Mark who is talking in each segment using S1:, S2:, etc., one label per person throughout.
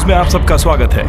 S1: News में आप सबका स्वागत है।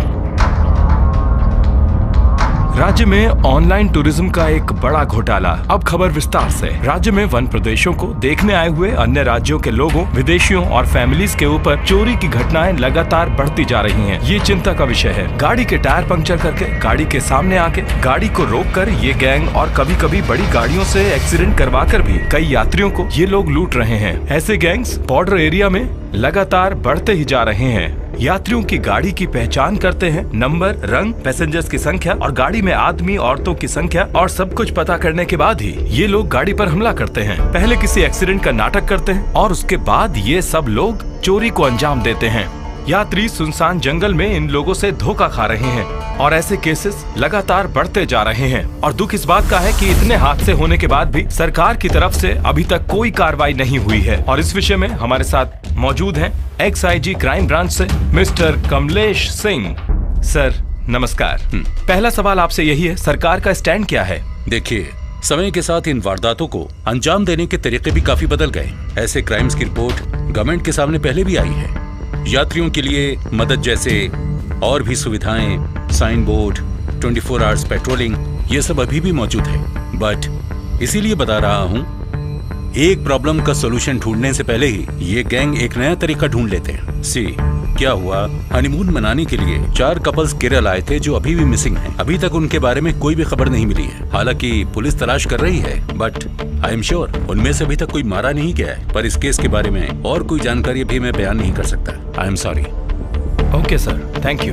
S1: राज्य में ऑनलाइन टूरिज्म का एक बड़ा घोटाला। अब खबर विस्तार से। राज्य में वन प्रदेशों को देखने आए हुए अन्य राज्यों के लोगों, विदेशियों और फैमिलीज के ऊपर चोरी की घटनाएं लगातार बढ़ती जा रही हैं। ये चिंता का विषय है। गाड़ी के टायर पंक्चर करके, गाड़ी के सामने आके, गाड़ी को रोककर ये गैंग और कभी कभी बड़ी गाड़ियों से एक्सीडेंट करवाकर भी कई यात्रियों को ये लोग लूट रहे हैं। ऐसे गैंग्स बॉर्डर एरिया में लगातार बढ़ते ही जा रहे हैं। यात्रियों की गाड़ी की पहचान करते हैं, नंबर, रंग, पैसेंजर्स की संख्या और गाड़ी में आदमी औरतों की संख्या और सब कुछ पता करने के बाद ही ये लोग गाड़ी पर हमला करते हैं। पहले किसी एक्सीडेंट का नाटक करते हैं और उसके बाद ये सब लोग चोरी को अंजाम देते हैं। यात्री सुनसान जंगल में इन लोगों से धोखा खा रहे हैं और ऐसे केसेस लगातार बढ़ते जा रहे हैं। और दुख इस बात का है कि इतने हादसे होने के बाद भी सरकार की तरफ से अभी तक कोई कार्रवाई नहीं हुई है। और इस विषय में हमारे साथ मौजूद हैं एक्स-आईजी क्राइम ब्रांच से मिस्टर कमलेश सिंह। सर नमस्कार। पहला सवाल आपसे यही है, सरकार का स्टैंड क्या है?
S2: देखिए, समय के साथ इन वारदातों को अंजाम देने के तरीके भी काफी बदल गए। ऐसे क्राइम्स की रिपोर्ट गवर्नमेंट के सामने पहले भी आई है। यात्रियों के लिए मदद जैसे और भी सुविधाएं, साइन बोर्ड, 24 आवर्स पेट्रोलिंग, ये सब अभी भी मौजूद है। बट इसीलिए बता रहा हूं, एक प्रॉब्लम का सॉल्यूशन ढूंढने से पहले ही ये गैंग एक नया तरीका ढूंढ लेते हैं। क्या हुआ, हनीमून मनाने के लिए 4 कपल्स केरल आए थे जो अभी भी मिसिंग हैं। अभी तक उनके बारे में कोई भी खबर नहीं मिली है। हालांकि पुलिस तलाश कर रही है, बट आई एम श्योर उनमें से अभी तक कोई मारा नहीं गया है। पर इस केस के बारे में और कोई जानकारी भी मैं बयान नहीं कर सकता। I am sorry.
S1: Okay sir, thank you.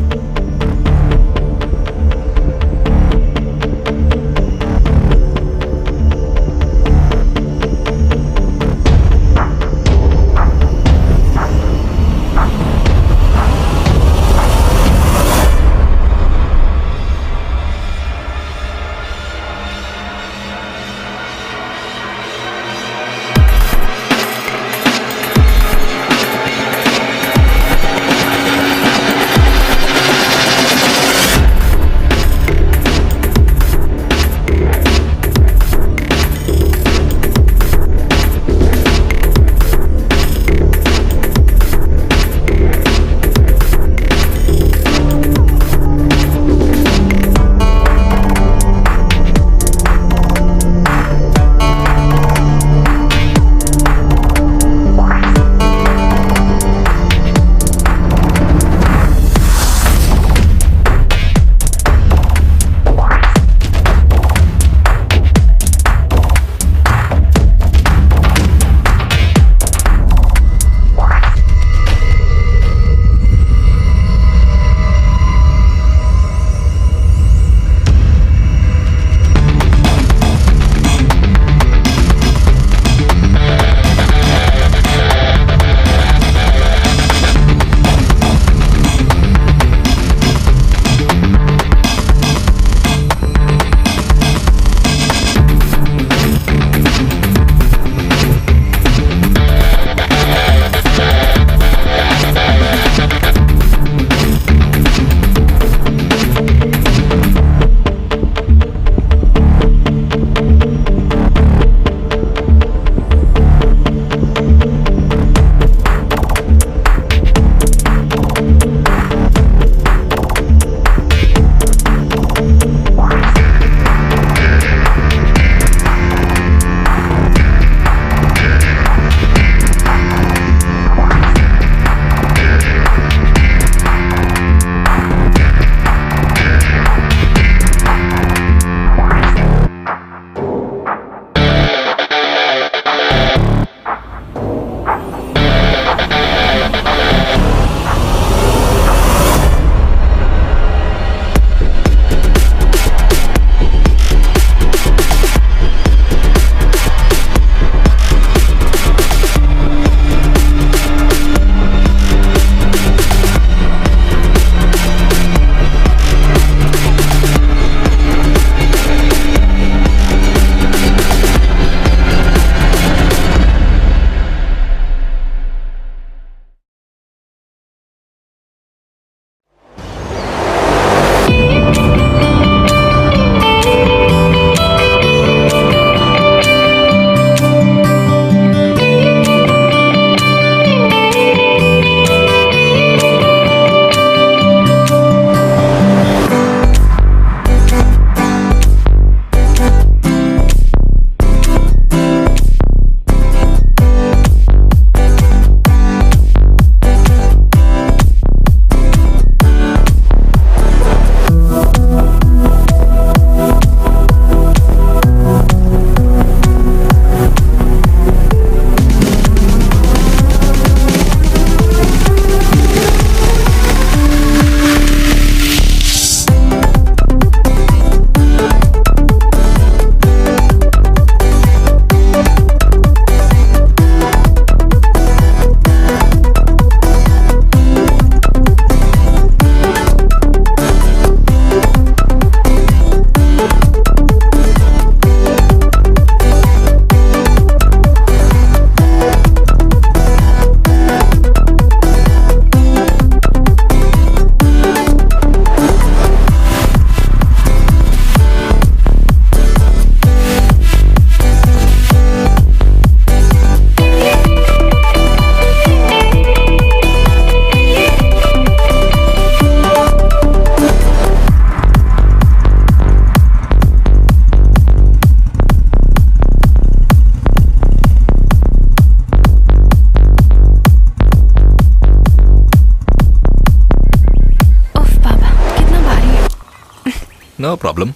S3: No problem.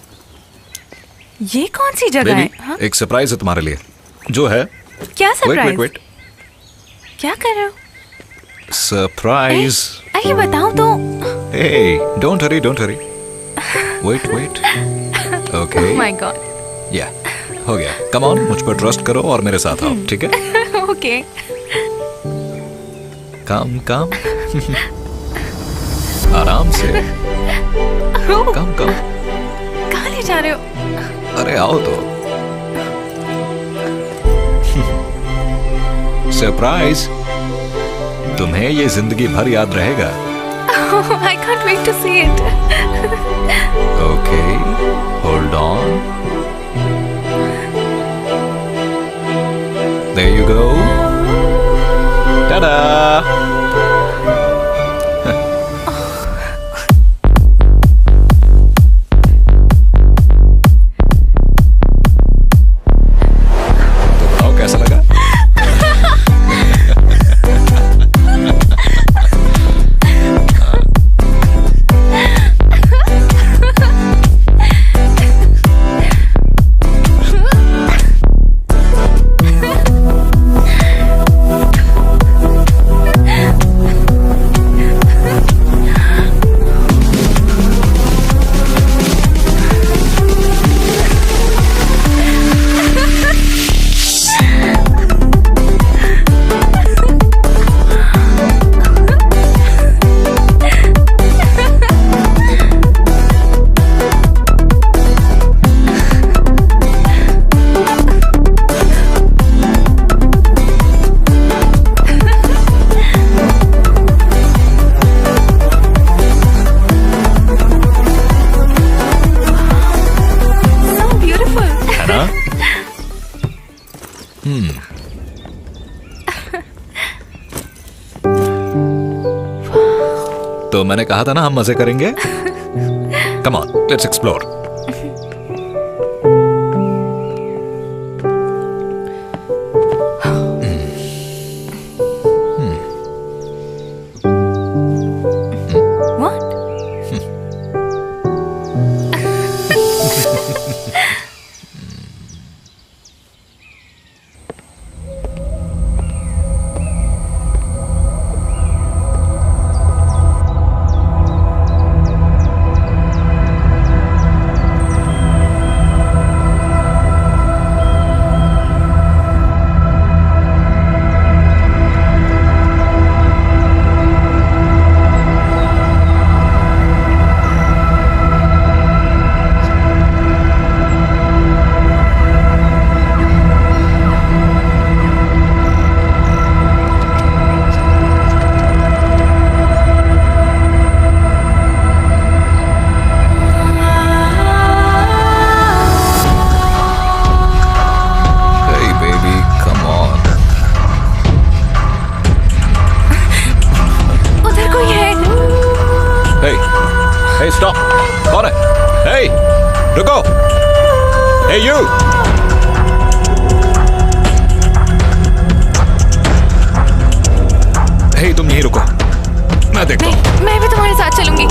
S4: ये कौन सी जगह है? हाँ?
S3: एक सरप्राइज है तुम्हारे लिए, जो है।
S4: क्या सरप्राइज?
S3: वेट।
S4: क्या कर रहे हो?
S3: सरप्राइज।
S4: अरे बताओ तो।
S3: Hey, don't hurry. Wait. Okay.
S4: Oh my God.
S3: Yeah, हो गया। Come on, मुझ पर ट्रस्ट करो और मेरे साथ आओ, ठीक है?
S4: Okay.
S3: Come. आराम से। Come.
S4: कहाँ ले जा रहे हो?
S3: अरे आओ तो। सरप्राइज। तुम्हें ये जिंदगी भर याद रहेगा।
S4: I can't wait to see it.
S3: Okay, hold on. There you go. Ta-da! तो बताओ कैसा लगा? तो मैंने कहा था ना हम मजे करेंगे। Come on, let's explore. Hey, stop! कौन है? Hey, रुको! Hey, you! Hey, तुम यहीं रुको। मैं देखता हूँ।
S4: मैं भी तुम्हारे साथ चलूंगी।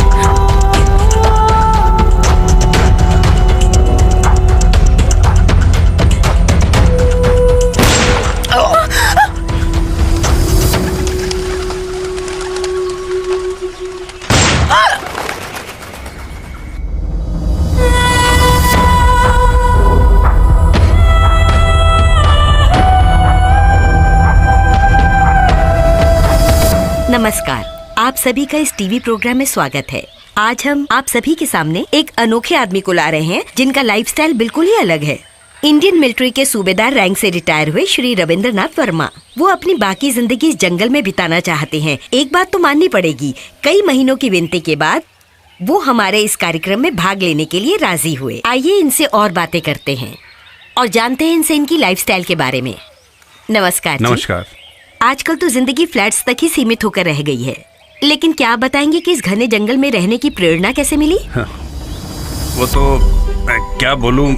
S5: नमस्कार, आप सभी का इस टीवी प्रोग्राम में स्वागत है। आज हम आप सभी के सामने एक अनोखे आदमी को ला रहे हैं जिनका लाइफस्टाइल बिल्कुल ही अलग है। इंडियन मिलिट्री के सूबेदार रैंक से रिटायर हुए श्री रविंद्रनाथ वर्मा। वो अपनी बाकी जिंदगी इस जंगल में बिताना चाहते हैं। एक बात तो माननी पड़ेगी, कई महीनों की विनती के बाद वो हमारे इस कार्यक्रम में भाग लेने के लिए राजी हुए। आइए इनसे और बातें करते हैं और जानते हैं इनसे इनकी लाइफस्टाइल के बारे में। नमस्कार।
S6: नमस्कार।
S5: आजकल तो जिंदगी फ्लैट्स तक ही सीमित होकर रह गई है, लेकिन क्या आप बताएंगे कि इस घने जंगल में रहने की प्रेरणा कैसे मिली?
S6: वो तो मैं क्या बोलूं,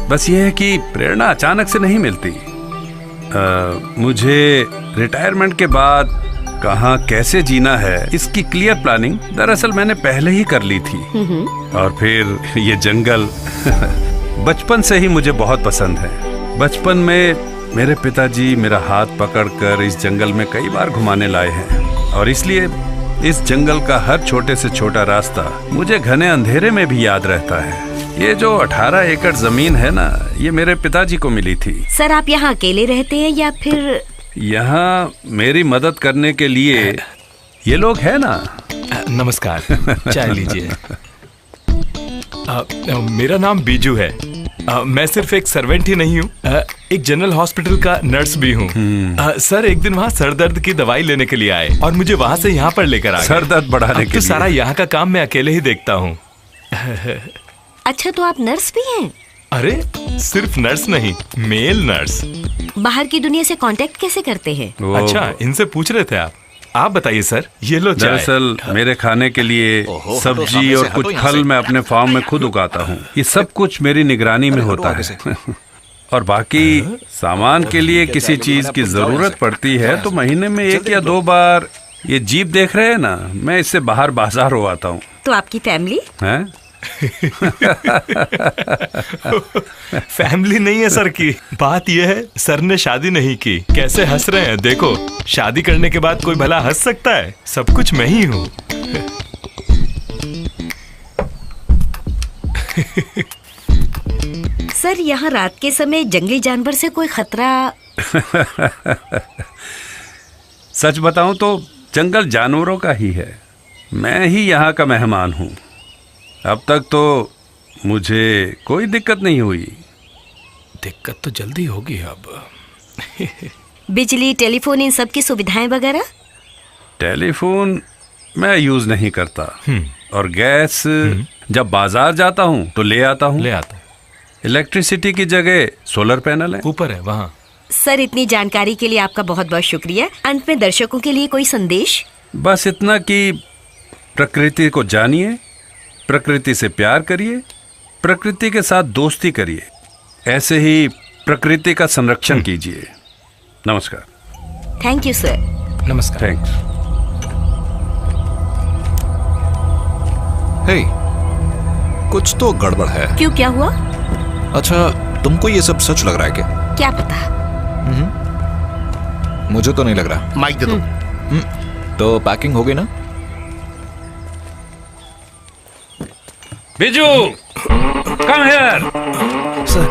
S6: बस ये है कि प्रेरणा अचानक से नहीं मिलती। मुझे रिटायरमेंट के बाद कहाँ कैसे जीना है इसकी क्लियर प्लानिंग दरअसल मैंने पहले ही कर ली थी। और फिर ये जंगल बचपन से ही मुझे बहुत पसंद है। बचपन में मेरे पिताजी मेरा हाथ पकड़कर इस जंगल में कई बार घुमाने लाए हैं और इसलिए इस जंगल का हर छोटे से छोटा रास्ता मुझे घने अंधेरे में भी याद रहता है। ये जो 18 एकड़ जमीन है ना, ये मेरे पिताजी को मिली थी।
S5: सर, आप यहाँ अकेले रहते हैं या फिर?
S6: यहाँ मेरी मदद करने के लिए ये लोग हैं ना।
S1: नमस्कार, चाय लीजिए। मेरा नाम बीजू है। मैं सिर्फ एक सर्वेंट ही नहीं हूँ, एक जनरल हॉस्पिटल का नर्स भी हूँ। सर, एक दिन वहाँ सर दर्द की दवाई लेने के लिए आए और मुझे वहाँ से यहाँ पर लेकर आ गए।
S6: सर दर्द बढ़ाने के लिए?
S1: सारा यहाँ का काम मैं अकेले ही देखता हूँ।
S5: अच्छा, तो आप नर्स भी हैं?
S1: अरे सिर्फ नर्स नहीं, मेल नर्स।
S5: बाहर की दुनिया से कांटेक्ट कैसे करते हैं?
S1: अच्छा, इनसे पूछ रहे थे आप बताइए सर। ये लो चाय।
S6: दरअसल मेरे खाने के लिए सब्जी और कुछ फल मैं अपने फार्म में खुद उगाता हूँ। ये सब कुछ मेरी निगरानी में होता है। और बाकी सामान के लिए किसी चीज की जरूरत पड़ती है तो महीने में 1 या 2 बार, ये जीप देख रहे हैं ना, मैं इससे बाहर बाजार हो आता हूँ।
S5: तो आपकी फैमिली
S6: है?
S1: फैमिली नहीं है सर की बात यह है, सर ने शादी नहीं की। कैसे हंस रहे हैं देखो। शादी करने के बाद कोई भला हंस सकता है? सब कुछ मैं ही हूँ।
S5: सर, यहाँ रात के समय जंगली जानवर से कोई खतरा?
S6: सच बताऊं तो जंगल जानवरों का ही है। मैं ही यहाँ का मेहमान हूँ। अब तक तो मुझे कोई दिक्कत नहीं हुई।
S1: दिक्कत तो जल्दी होगी अब।
S5: बिजली, टेलीफोन, इन सब की सुविधाएं वगैरह?
S6: टेलीफोन मैं यूज नहीं करता और गैस जब बाजार जाता हूँ तो ले आता हूँ। इलेक्ट्रिसिटी की जगह सोलर पैनल है,
S1: ऊपर है वहाँ।
S5: सर, इतनी जानकारी के लिए आपका बहुत बहुत शुक्रिया। अंत में दर्शकों के लिए कोई संदेश?
S6: बस इतना कि प्रकृति को जानिए, प्रकृति से प्यार करिए, प्रकृति के साथ दोस्ती करिए, ऐसे ही प्रकृति का संरक्षण कीजिए। नमस्कार।
S5: Thank you sir.
S1: नमस्कार।
S6: थैंक्स।
S3: हे, कुछ तो गड़बड़ है।
S5: क्यों, क्या हुआ?
S3: अच्छा, तुमको ये सब सच लग रहा है
S5: क्या पता?
S3: मुझे तो नहीं लग रहा।
S7: माइक दे दो।
S3: तो पैकिंग हो गई ना?
S6: Biju, come here.
S1: सर,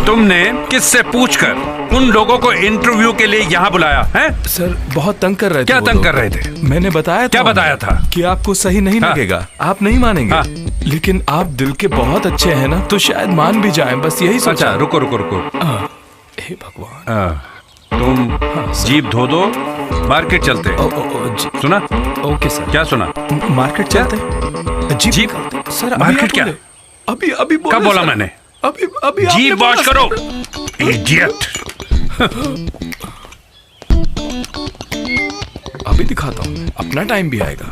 S6: तुमने किससे पूछकर उन लोगों को इंटरव्यू के लिए यहाँ बुलाया है?
S1: सर बहुत तंग कर रहे थे।
S6: क्या
S1: वो
S6: तंग
S1: लोग।
S6: कर रहे थे?
S1: मैंने बताया था।
S6: क्या बताया था?
S1: कि आपको सही नहीं लगेगा, आप नहीं मानेंगे। लेकिन आप दिल के बहुत अच्छे हैं ना, तो शायद मान भी जाएं। बस यही सोचा।
S6: अच्छा, रुको रुको रुको।
S1: हे भगवान।
S6: तुम जीप धो दो, मार्केट चलते हैं। सुना?
S1: Okay sir.
S6: क्या सुना?
S1: मार्केट चलते हैं। जीप सर,
S6: मार्केट क्या?
S1: अभी अभी
S6: कब बोला मैंने?
S1: अभी अभी
S6: जीप वॉश करो, इडियट।
S1: अभी दिखाता हूँ, अपना टाइम भी आएगा।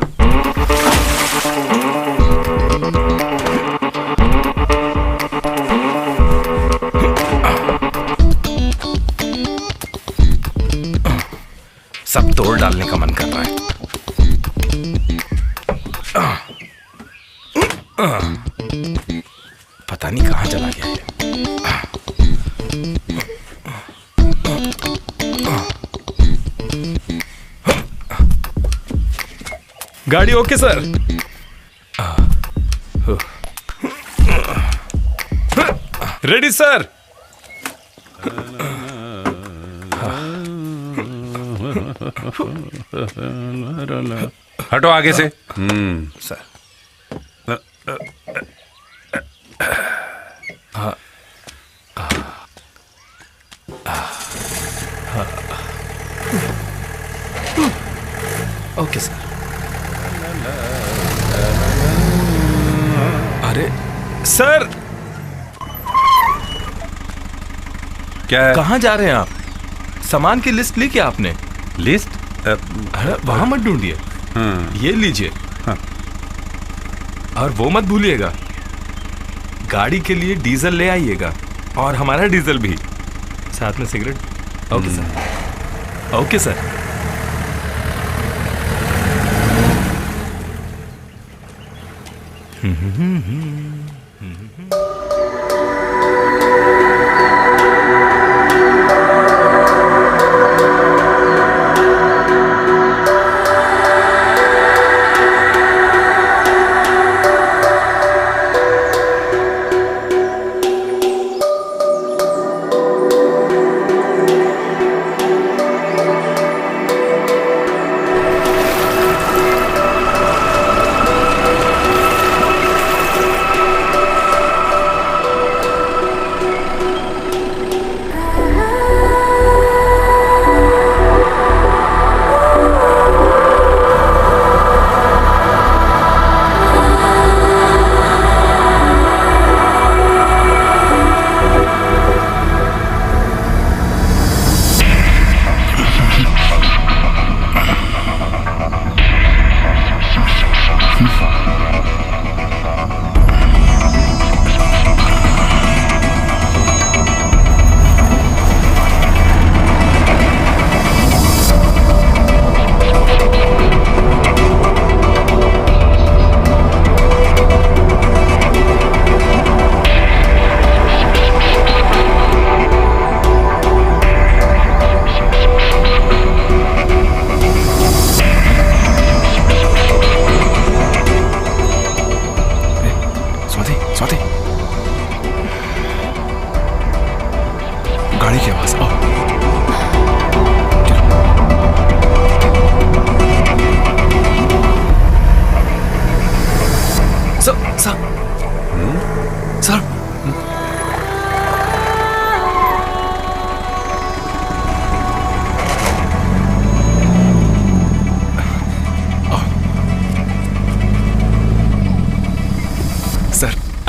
S1: सब तोड़ डालने का मन कर रहा है। पता नहीं कहाँ चला गया ये। गाड़ी ओके सर। Ready sir.
S6: हटो आगे से।
S1: सर। Okay sir. अरे सर,
S6: क्या है?
S1: कहाँ जा रहे हैं आप? सामान की लिस्ट ली क्या आपने?
S6: लिस्ट?
S1: वहां मत ढूंढिए, ये लीजिए। और वो मत भूलिएगा, गाड़ी के लिए डीजल ले आइएगा, और हमारा डीजल भी साथ में, cigarette. Okay sir. Okay sir.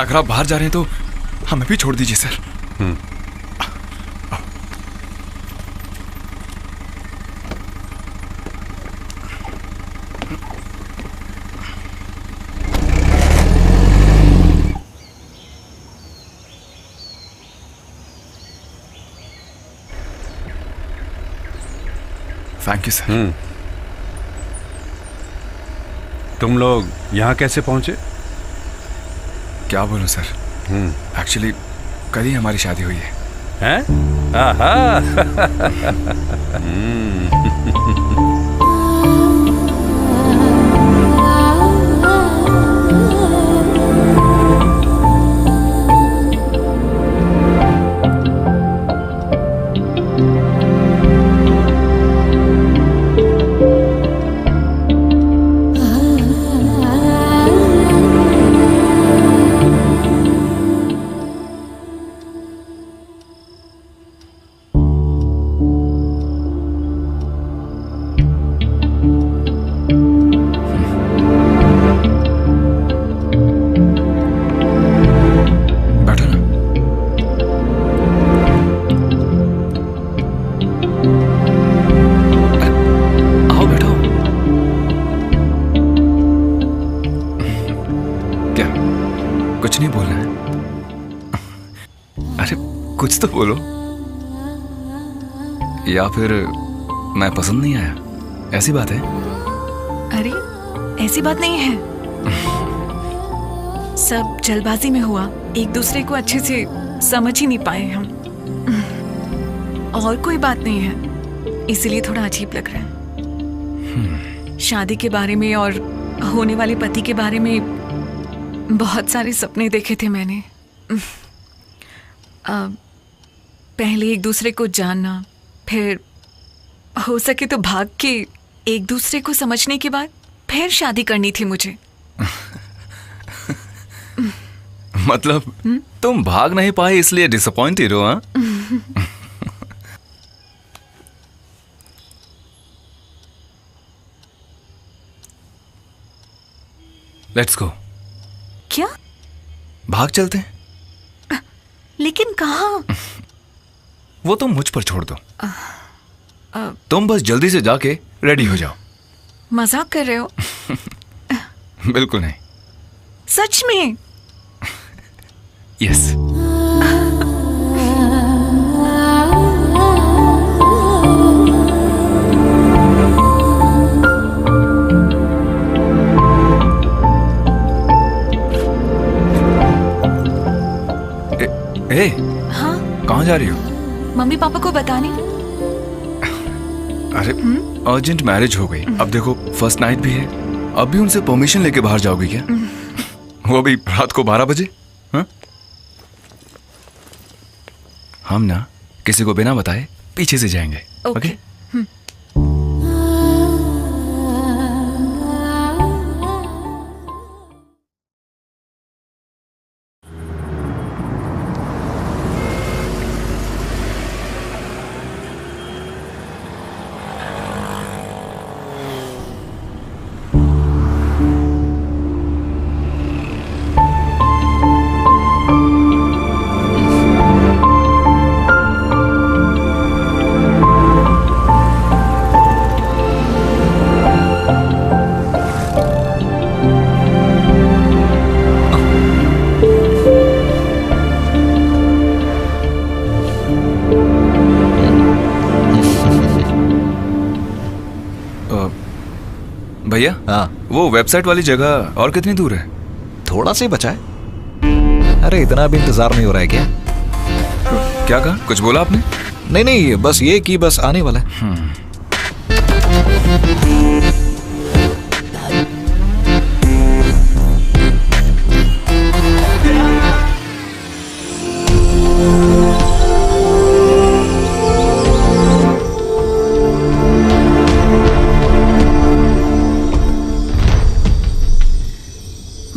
S7: अगर आप बाहर जा रहे हैं तो हमें भी छोड़ दीजिए सर। Thank you sir.
S6: तुम लोग यहाँ कैसे पहुंचे?
S7: क्या बोलूं सर, एक्चुअली कल ही हमारी शादी हुई है।
S6: हैं? आहा।
S7: कुछ तो बोलो, या फिर मैं पसंद नहीं आया, ऐसी बात है?
S4: अरे ऐसी बात नहीं है, सब जल्दबाजी में हुआ, एक दूसरे को अच्छे से समझ ही नहीं पाए हम। और कोई बात नहीं है, इसलिए थोड़ा अजीब लग रहा है। शादी के बारे में और होने वाले पति के बारे में बहुत सारे सपने देखे थे मैंने। पहले एक दूसरे को जानना, फिर हो सके तो भाग के एक दूसरे को समझने के बाद फिर शादी करनी थी मुझे।
S7: मतलब तुम भाग नहीं पाए इसलिए डिसअपॉइंटेड हो? हाँ, लेट्स गो।
S4: क्या?
S7: भाग चलते हैं।
S4: लेकिन कहाँ?
S7: वो तुम मुझ पर छोड़ दो। तुम बस जल्दी से जाके रेडी हो जाओ।
S4: मजाक कर रहे हो?
S7: बिल्कुल नहीं।
S4: सच में?
S7: यस। कहाँ जा रही हो?
S4: मम्मी पापा को बताने।
S7: अरे अर्जेंट मैरिज हो गई, अब देखो फर्स्ट नाइट भी है, अब भी उनसे परमिशन लेके बाहर जाओगी क्या? वो भी रात को 12 बजे? हाँ? हम ना किसी को बिना बताए पीछे से जाएंगे। ओके? भैया,
S3: हाँ,
S7: वो वेबसाइट वाली जगह और कितनी दूर है?
S3: थोड़ा सा ही बचा है। अरे इतना भी इंतजार नहीं हो रहा है क्या?
S7: क्या कहा? कुछ बोला आपने?
S3: नहीं नहीं, बस ये कि बस आने वाला है।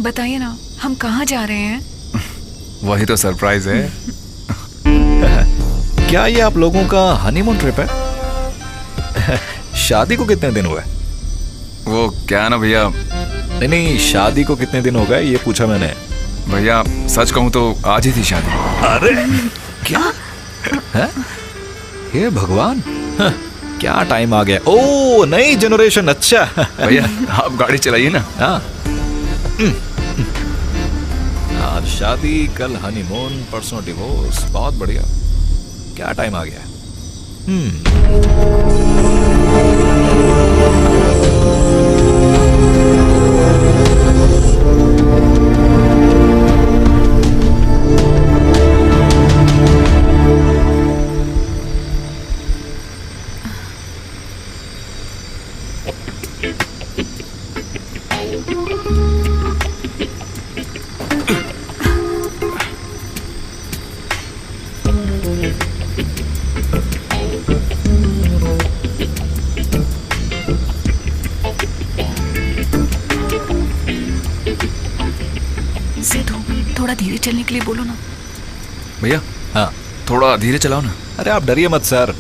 S4: बताइए ना, हम कहाँ जा रहे हैं?
S7: वही तो सरप्राइज है।
S3: क्या ये आप लोगों का हनीमून ट्रिप है? शादी को कितने दिन हुए?
S7: वो क्या ना भैया,
S3: नहीं नहीं, शादी को कितने दिन हो गए ये पूछा मैंने।
S7: भैया सच कहूँ तो आज ही थी शादी।
S3: अरे क्या है? हे भगवान, क्या टाइम आ गया। ओ नई जनरेशन। अच्छा
S7: भैया आप गाड़ी चलाइए ना।
S3: हाँ, आज शादी, कल हनीमून, परसों डिवोर्स। बहुत बढ़िया, क्या टाइम आ गया।
S4: थोड़ा धीरे चलने के लिए बोलो ना।
S7: भैया
S3: हाँ,
S7: थोड़ा धीरे चलाओ ना।
S3: अरे आप डरिए मत सर,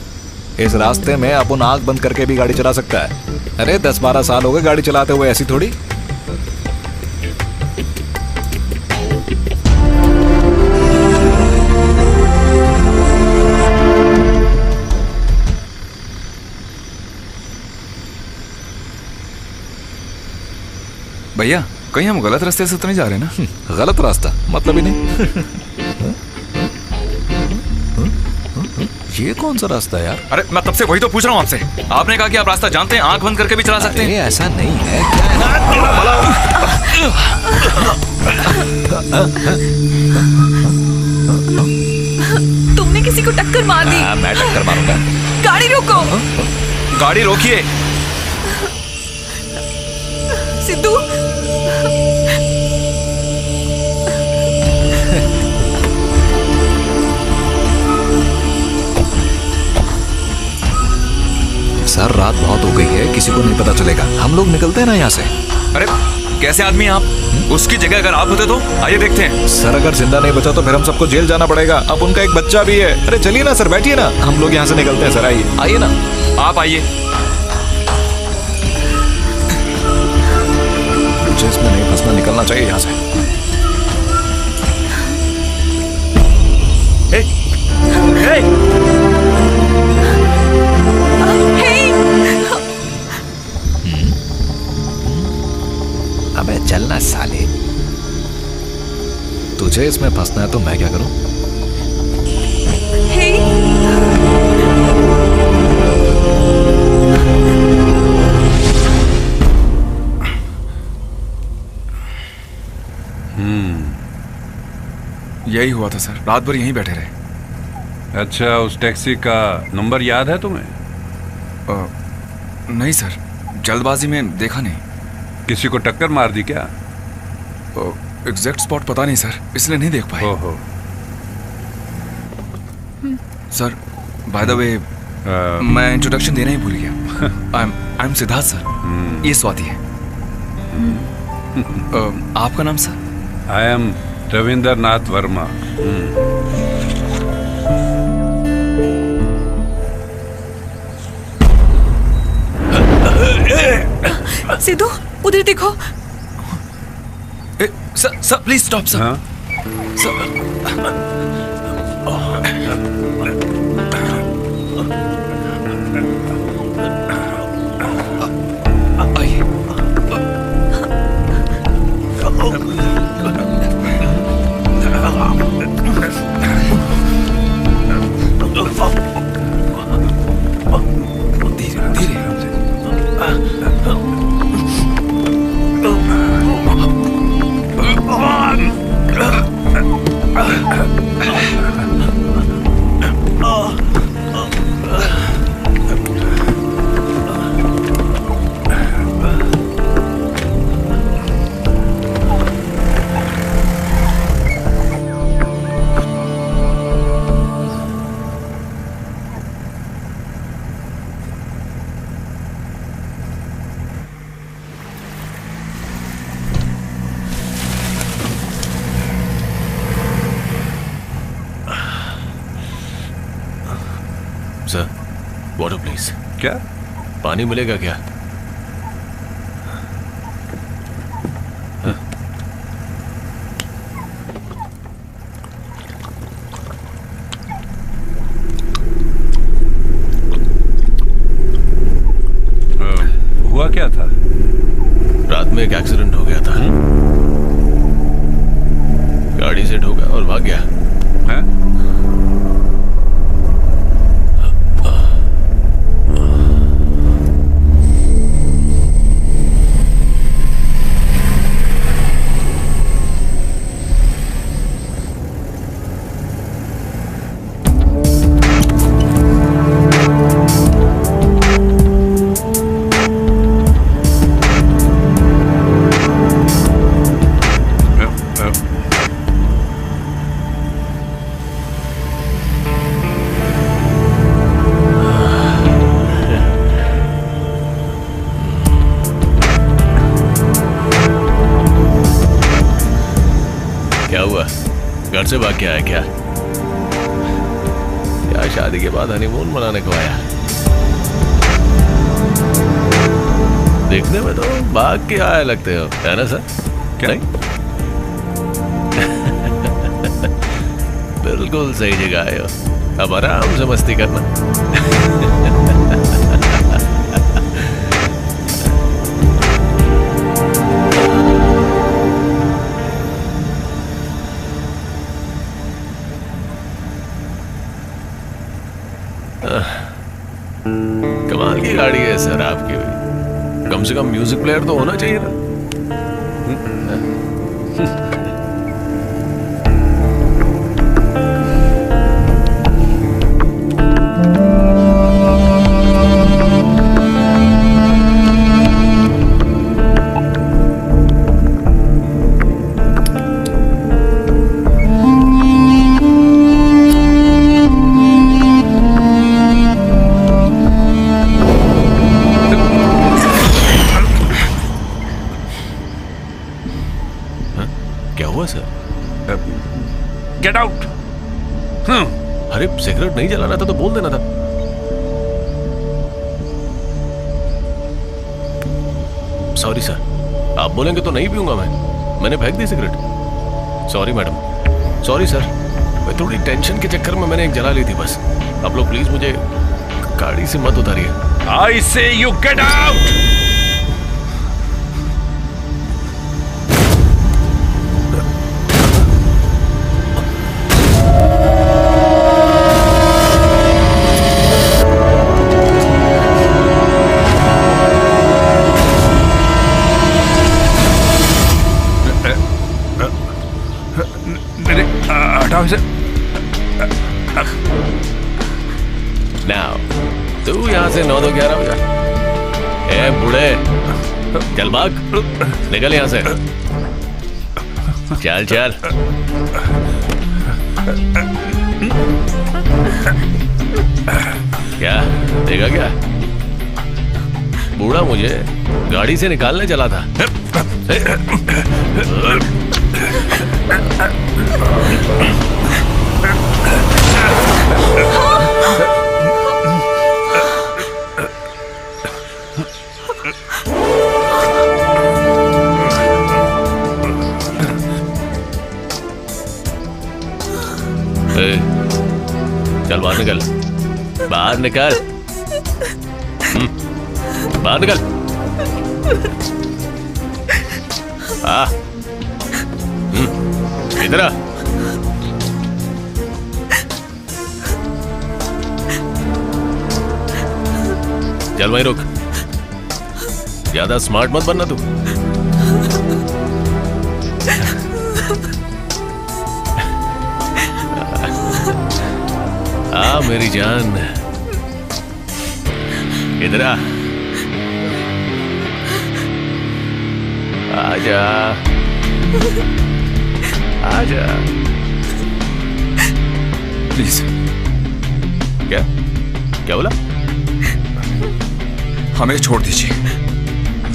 S3: इस रास्ते में अपन आंख बंद करके भी गाड़ी चला सकता है। अरे 10-12 साल हो गए गाड़ी चलाते हुए, ऐसी थोड़ी।
S7: भैया कहीं हम गलत रास्ते से तो नहीं जा रहे ना?
S3: गलत रास्ता मतलब ही नहीं। ये कौन सा रास्ता है यार?
S7: अरे मैं तब से वही तो पूछ रहा हूँ आपसे। आपने कहा कि आप रास्ता जानते हैं, आंख बंद करके भी चला सकते हैं।
S3: ऐसा नहीं है।
S4: तुमने किसी को टक्कर मार दी।
S3: मैं टक्कर मारूंगा?
S4: गाड़ी रोको।
S7: गाड़ी रोकिए।
S4: सिद्धू,
S3: सर रात बहुत हो गई है, किसी को नहीं पता चलेगा। हम लोग निकलते हैं ना यहाँ से।
S7: अरे कैसे आदमी आप? उसकी जगह अगर आप होते तो आइए देखते हैं।
S3: सर अगर जिंदा नहीं बचा तो फिर हम सबको जेल जाना पड़ेगा। अब उनका एक बच्चा भी है। अरे चलिए ना सर, बैठिए ना, हम लोग यहाँ से निकलते हैं। सर आइए, आइए ना।
S7: आप आइए।
S3: मुझे इसमें नहीं फंसना, निकलना चाहिए यहाँ से। अबे चलना साले, तुझे इसमें फंसना है तो मैं क्या करूं?
S7: यही हुआ था सर, रात भर यहीं बैठे रहे।
S6: अच्छा, उस टैक्सी का नंबर याद है तुम्हें?
S7: नहीं सर, जल्दबाजी में देखा नहीं।
S6: किसी को टक्कर मार दी क्या?
S7: एग्जैक्ट स्पॉट पता नहीं सर, इसलिए नहीं देख पाए।
S6: ओहो।
S7: सर बाय द वे, मैं इंट्रोडक्शन देना ही भूल गया। आई एम सिद्धार्थ सर, ये स्वाति है। आपका नाम sir?
S6: I am Ravindra Nath Verma.
S4: Sidhu, उधर देखो।
S7: Sir please stop sir.
S6: हाँ?
S7: आइए। धीरे धीरे।
S8: Sir, water please.
S6: क्या?
S8: पानी मिलेगा क्या?
S6: हुआ क्या था?
S8: रात में एक एक्सीडेंट हो गया था। गाड़ी से ठोका और भाग गया।
S6: है?
S8: घर से भाग के आया क्या? या शादी के बाद हनीमून मनाने को आया? देखने में तो भाग के आया लगते हो, है ना सर?
S6: क्या?
S8: नहीं? बिल्कुल सही जगह आए हो। अब आराम से मस्ती करना। कमाल की गाड़ी है सर आपकी भी। कम से कम म्यूजिक प्लेयर तो होना चाहिए ना।
S6: Get out.
S8: अरे सिगरेट नहीं जलाना था तो बोल देना था। सॉरी सर, आप बोलेंगे तो नहीं पीऊंगा मैंने फेंक दी cigarette. Sorry madam, sorry sir, मैं थोड़ी टेंशन के चक्कर में मैंने एक जला ली थी बस। आप लोग प्लीज मुझे गाड़ी से मत उतारिए।
S6: आई से यू गेट आउट। हटाओ इसे।
S8: तू यहाँ से 9 to 11 बजा। ए बूढ़े, चल भाग, निकल यहाँ से। चल चल। क्या देखा क्या? बूढ़ा मुझे गाड़ी से निकालने चला था। चल बाहर निकल, बाहर निकल, बाहर निकल। इधर आ। चल वहीं रुक, ज्यादा स्मार्ट मत बनना तू। मेरी जान, इधर आ। आजा, आजा।
S7: प्लीज।
S8: क्या क्या बोला?
S7: हमें छोड़ दीजिए।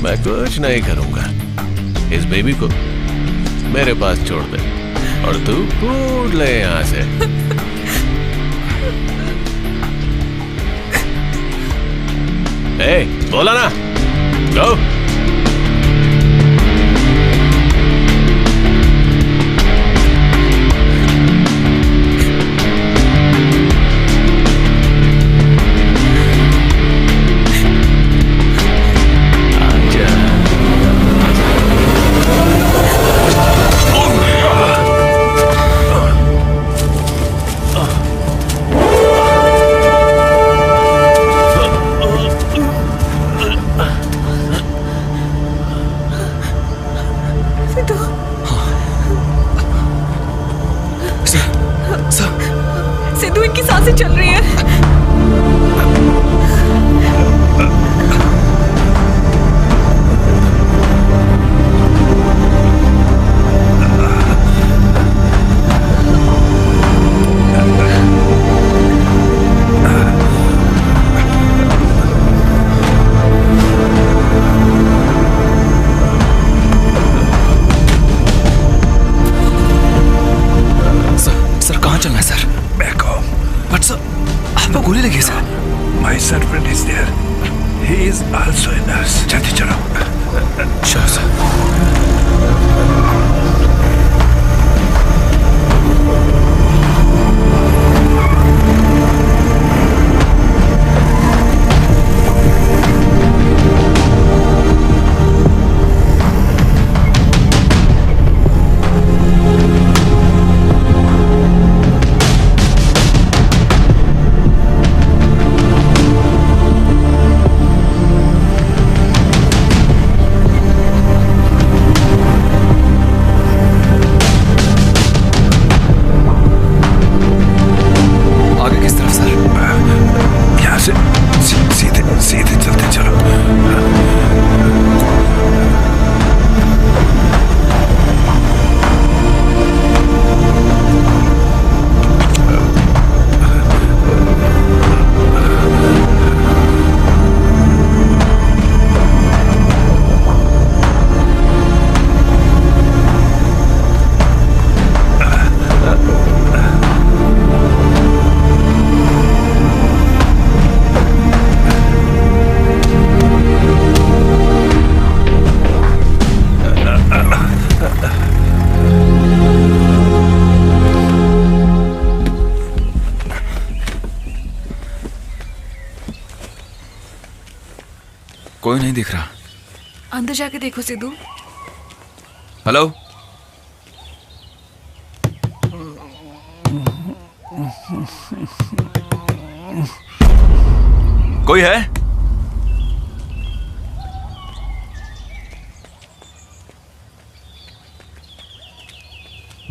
S8: मैं कुछ नहीं करूंगा। इस बेबी को मेरे पास छोड़ दे और तू कूद ले यहाँ से। ए, बोला ना, गो।
S4: सिद्धू, इनकी सांसें चल रही हैं।
S7: गोली लगी sir.
S6: My servant is there. He is also a nurse. जल्दी चलो।
S7: Sure, sir. कोई नहीं दिख रहा।
S4: अंदर जाके देखो सिद्धू।
S7: हेलो, कोई है?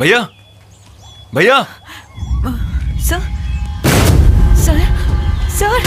S7: भैया, भैया।
S4: Sir, sir, sir.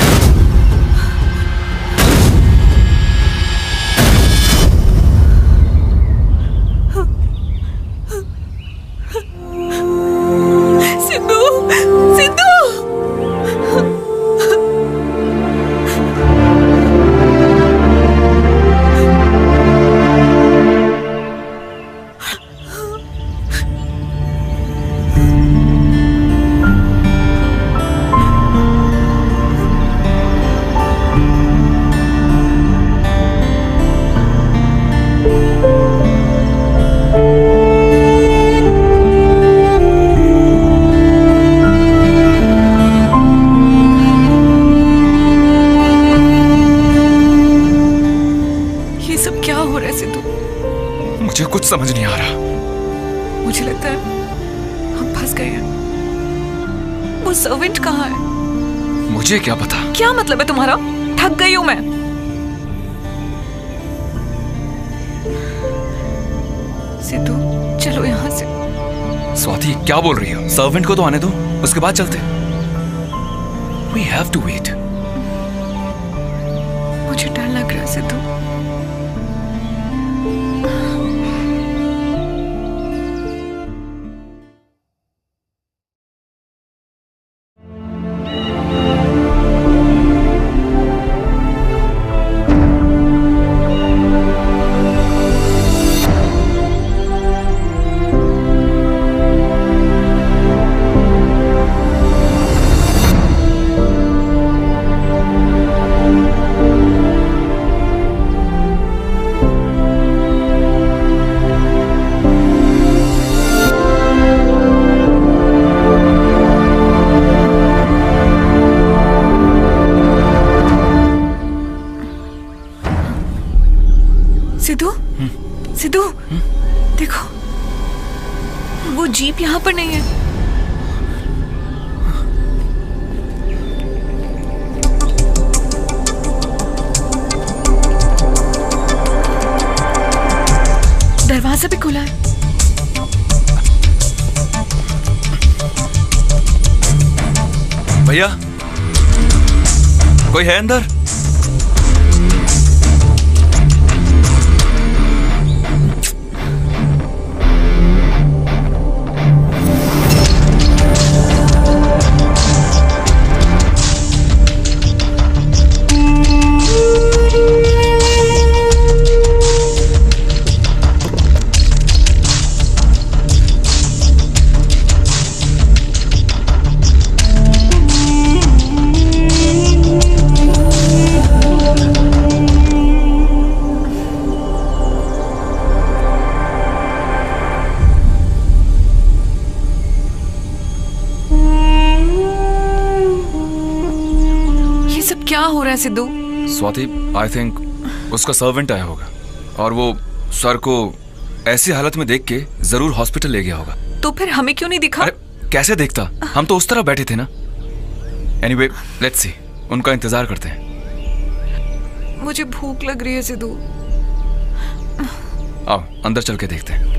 S7: समझ नहीं आ रहा।
S4: मुझे लगता है हम फंस गए हैं। वो सर्वेंट कहाँ है?
S7: मुझे क्या पता।
S4: क्या मतलब है तुम्हारा? थक गई हूं मैं। सिद्धू चलो यहाँ से।
S7: स्वाति क्या बोल रही हो? सर्वेंट को तो आने दो, उसके बाद चलते। We have to wait.
S4: मुझे डर लग रहा है सिद्धू। सिद्धू देखो, वो जीप यहाँ पर नहीं है। दरवाजा भी खुला है।
S7: भैया कोई है अंदर?
S4: क्या हो रहा है सिद्धू?
S7: स्वाति, आई थिंक उसका सर्वेंट आया होगा और वो सर को ऐसी हालत में देख के जरूर हॉस्पिटल ले गया होगा।
S4: तो फिर हमें क्यों नहीं दिखा?
S7: अरे कैसे देखता, हम तो उस तरफ बैठे थे ना। एनीवे लेट्स सी, उनका इंतजार करते हैं।
S4: मुझे भूख लग रही है सिद्धू।
S7: आओ अंदर चल के देखते हैं।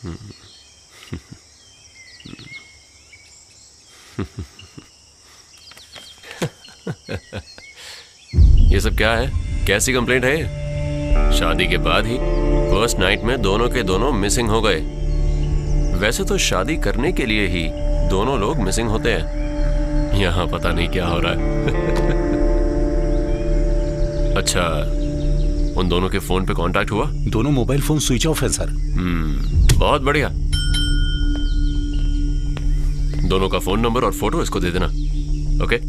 S8: ये सब क्या है? कैसी कंप्लेंट है ये? शादी के बाद ही फर्स्ट नाइट में दोनों के दोनों मिसिंग हो गए। वैसे तो शादी करने के लिए ही दोनों लोग मिसिंग होते हैं। यहाँ पता नहीं क्या हो रहा है। अच्छा, उन दोनों के फोन पे कांटेक्ट हुआ?
S2: दोनों मोबाइल फोन स्विच ऑफ है सर।
S8: बहुत बढ़िया। दोनों का फोन नंबर और फोटो इसको दे देना। ओके?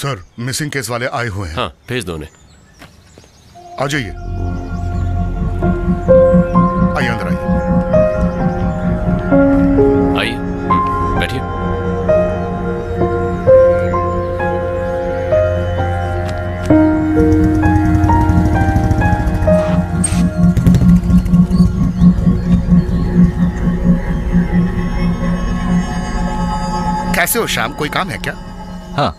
S9: सर, मिसिंग केस वाले आए हुए हैं।
S8: हाँ, भेज दो उन्हें।
S9: आ जाइए, आइए अंदर आइए।
S8: आइए, बैठिए।
S9: कैसे हो श्याम, कोई काम है क्या?
S3: हाँ।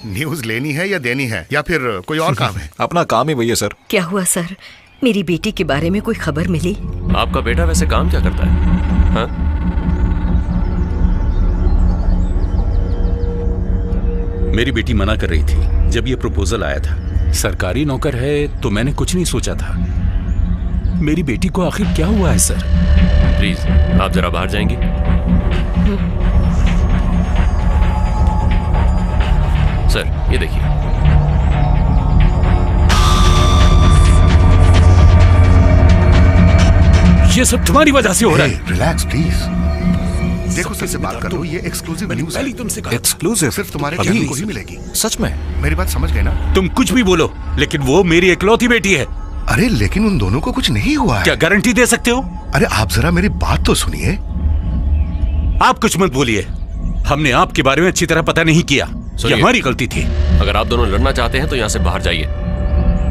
S9: न्यूज लेनी है या देनी है, या फिर कोई और काम है?
S3: अपना काम ही वही है सर।
S5: क्या हुआ सर? मेरी बेटी के बारे में कोई खबर मिली?
S8: आपका बेटा वैसे काम क्या करता है? हाँ?
S2: मेरी बेटी मना कर रही थी जब ये प्रपोजल आया था। सरकारी नौकर है तो मैंने कुछ नहीं सोचा था। मेरी बेटी को आखिर क्या हुआ है सर?
S8: प्लीज आप जरा बाहर जाएंगी? सर, ये देखिए।
S2: ये सब तुम्हारी वजह से हो रहा है।
S9: Relax please. देखो, सर से बात कर लो, ये एक्सक्लूसिव न्यूज है।
S2: तुमसे कहा
S3: एक्सक्लूसिव?
S9: सिर्फ तुम्हारे चैनल को ही मिलेगी।
S3: सच में?
S9: मेरी बात समझ गए ना?
S2: तुम कुछ भी बोलो, लेकिन वो मेरी इकलौती बेटी है।
S9: अरे लेकिन उन दोनों को कुछ नहीं हुआ है।
S2: क्या गारंटी दे सकते हो?
S9: अरे आप जरा मेरी बात तो सुनिए।
S2: आप कुछ मत बोलिए। हमने आपके बारे में अच्छी तरह पता नहीं किया। ये हमारी गलती थी।
S8: अगर आप दोनों लड़ना चाहते हैं तो यहाँ से बाहर जाइए।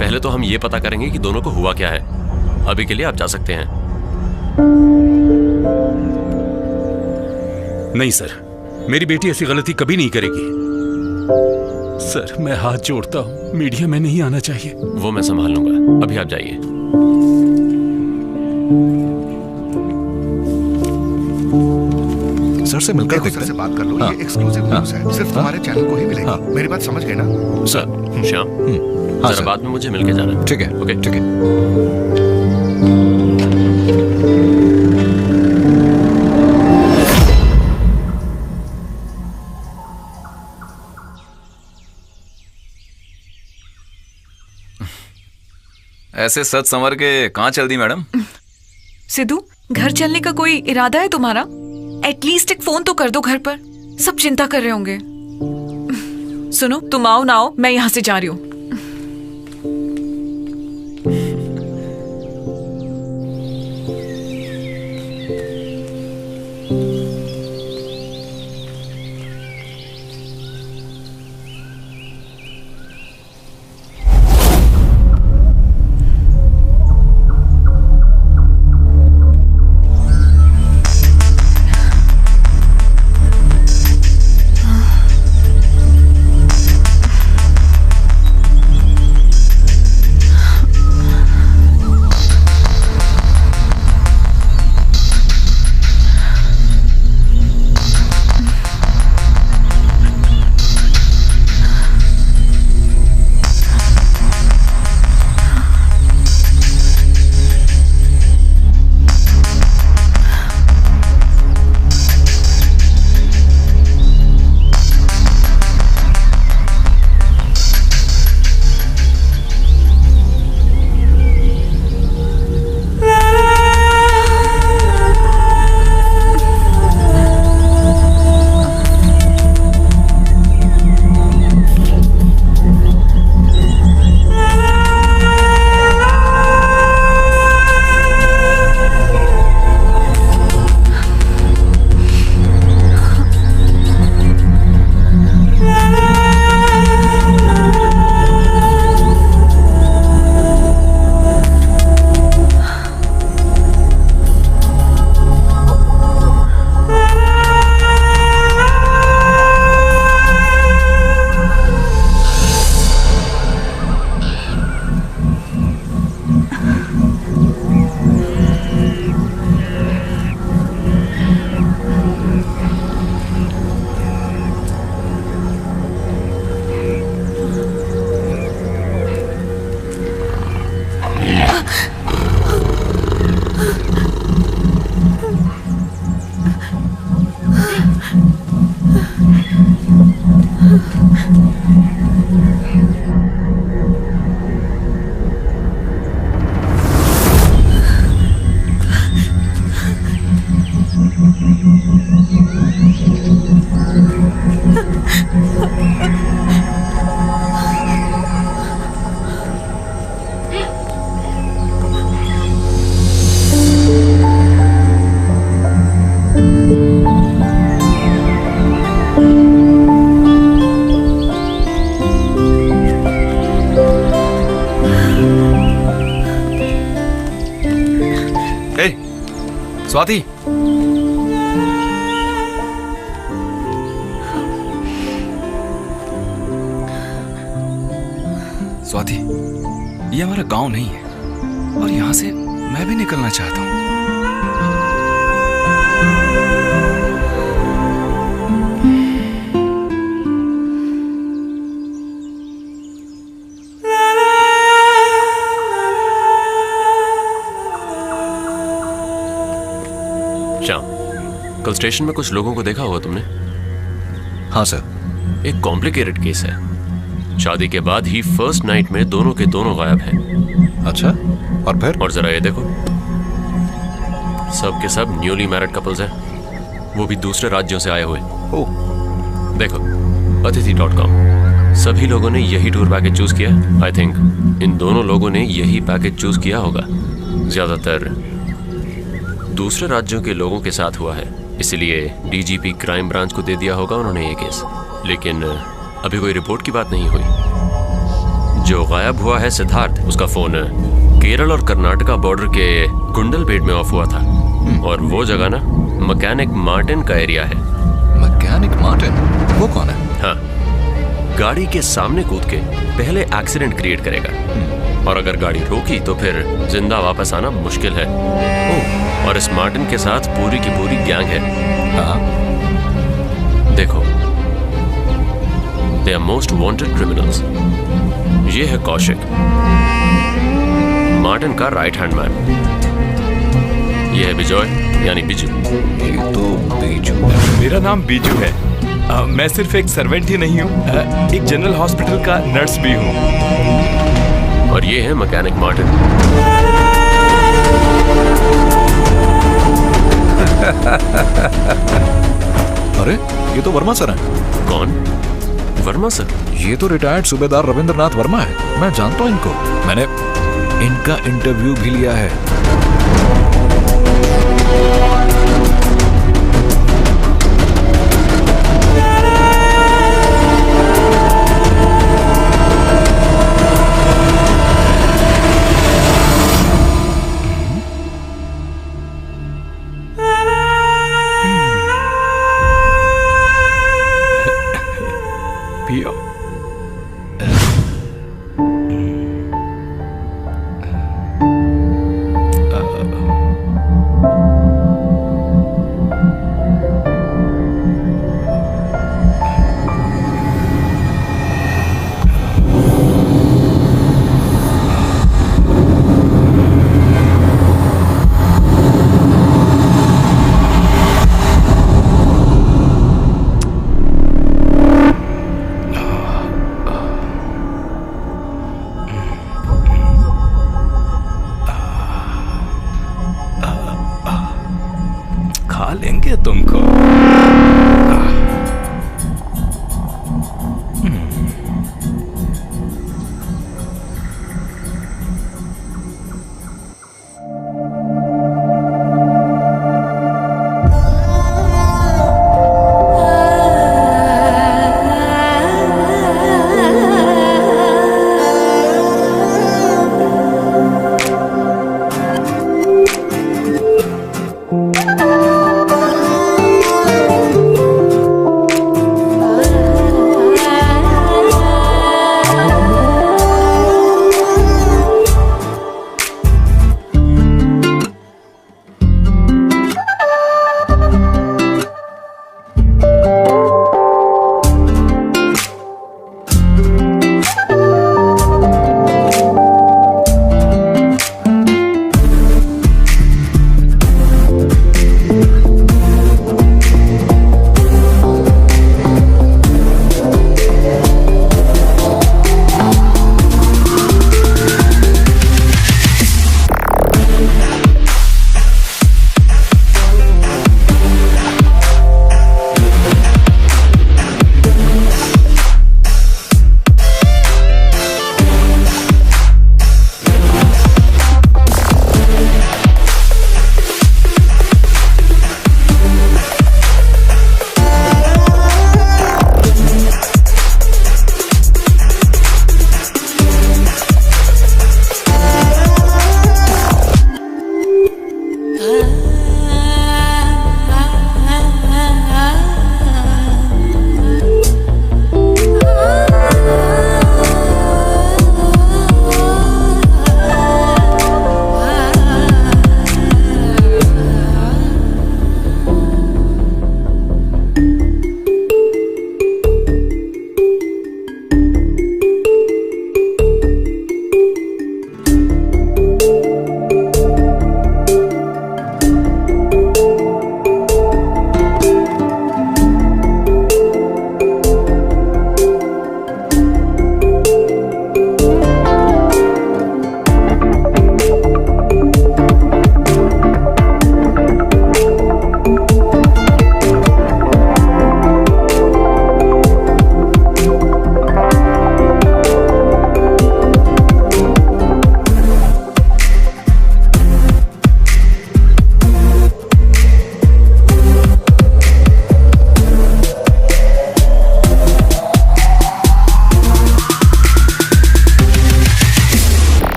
S8: पहले तो हम ये पता करेंगे कि दोनों को हुआ क्या है। अभी के लिए आप जा सकते हैं।
S2: नहीं सर, मेरी बेटी ऐसी गलती कभी नहीं करेगी। सर, मैं हाथ जोड़ता हूँ, मीडिया में नहीं आना चाहिए।
S8: वो मैं संभाल लूंगा, अभी आप जाइए।
S3: सर से मिलकर
S9: देखो, सर से बात कर लो। ये एक्सक्लूसिव न्यूज है, सिर्फ तुम्हारे चैनल को ही मिलेगी। मेरी बात समझ गए ना?
S8: सर, श्याम, जरा
S3: सर।
S8: बाद में मुझे मिलके जाना।
S3: ठीक है,
S8: ओके,
S3: ठीक है। ऐसे सच संवर के कहाँ चल दी मैडम?
S4: सिद्धू, घर चलने का कोई इरादा है तुम्हारा? एटलीस्ट एक फोन तो कर दो घर पर। सब चिंता कर रहे होंगे। सुनो, तुम आओ ना आओ, मैं यहाँ से जा रही हूँ।
S3: स्वाति,
S7: स्वाति, ये हमारा गांव नहीं है और यहाँ से मैं भी निकलना चाहता हूँ।
S8: श्याम, कल स्टेशन में कुछ लोगों को देखा होगा तुमने?
S3: हाँ सर।
S8: एक कॉम्प्लिकेटेड केस है। शादी के बाद ही फर्स्ट नाइट में दोनों के दोनों गायब हैं।
S3: अच्छा, और फिर?
S8: और जरा ये देखो, सब के सब न्यूली मैरिड कपल्स हैं, वो भी दूसरे राज्यों से आए हुए। देखो, अतिथि.com, सभी लोगों ने यही टूर पैकेज चूज किया। आई थिंक इन दोनों लोगों ने यही पैकेज चूज किया होगा। ज्यादातर दूसरे राज्यों के लोगों के साथ हुआ है, इसलिए डीजीपी क्राइम ब्रांच को दे दिया होगा उन्होंने ये केस। लेकिन अभी कोई रिपोर्ट की बात नहीं हुई। जो गायब हुआ है सिद्धार्थ, उसका फोन केरल और कर्नाटका बॉर्डर के गुंडलपेट में ऑफ हुआ था। और वो जगह ना मैकेनिक मार्टिन का एरिया है।
S3: Mechanic Martin? वो कौन है?
S8: हाँ, गाड़ी के सामने कूद के पहले एक्सीडेंट क्रिएट करेगा और अगर गाड़ी रोकी तो फिर जिंदा वापस आना मुश्किल है। और इस मार्टिन के साथ पूरी की पूरी गैंग है।
S3: हाँ।
S8: देखो, they are most wanted criminals. ये है कौशिक, मार्टिन का राइट हैंड मैन। ये है बिजॉय यानी बिजू।
S3: ये तो बिजू।
S1: मेरा नाम बिजू है। मैं सिर्फ एक सर्वेंट ही नहीं हूँ, एक जनरल हॉस्पिटल का नर्स भी हूँ।
S8: और ये है मैकेनिक मार्टिन।
S3: अरे, ये तो वर्मा सर हैं।
S8: कौन? वर्मा सर?
S3: ये तो रिटायर्ड सूबेदार रविंद्रनाथ वर्मा है। मैं जानता हूँ इनको, मैंने इनका इंटरव्यू भी लिया है।
S1: लेंगे तुमको।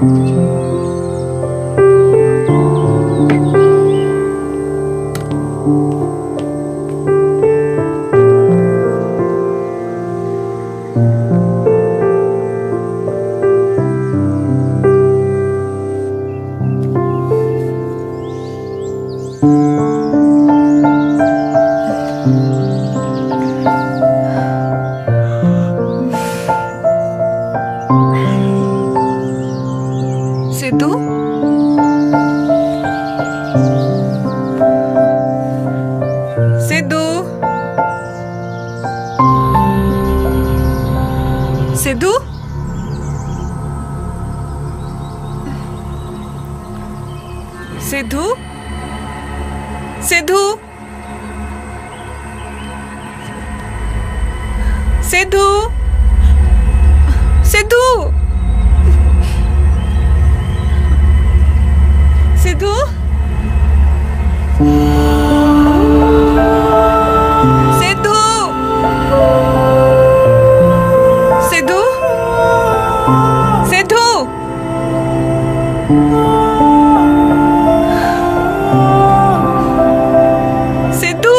S4: सिद्धू, सिद्धू, सिद्धू, सिद्धू, सिद्धू, सिद्धू, सिद्धू, सिद्धू, सिद्धू, सिद्धू, सिद्धू, सिद्धू,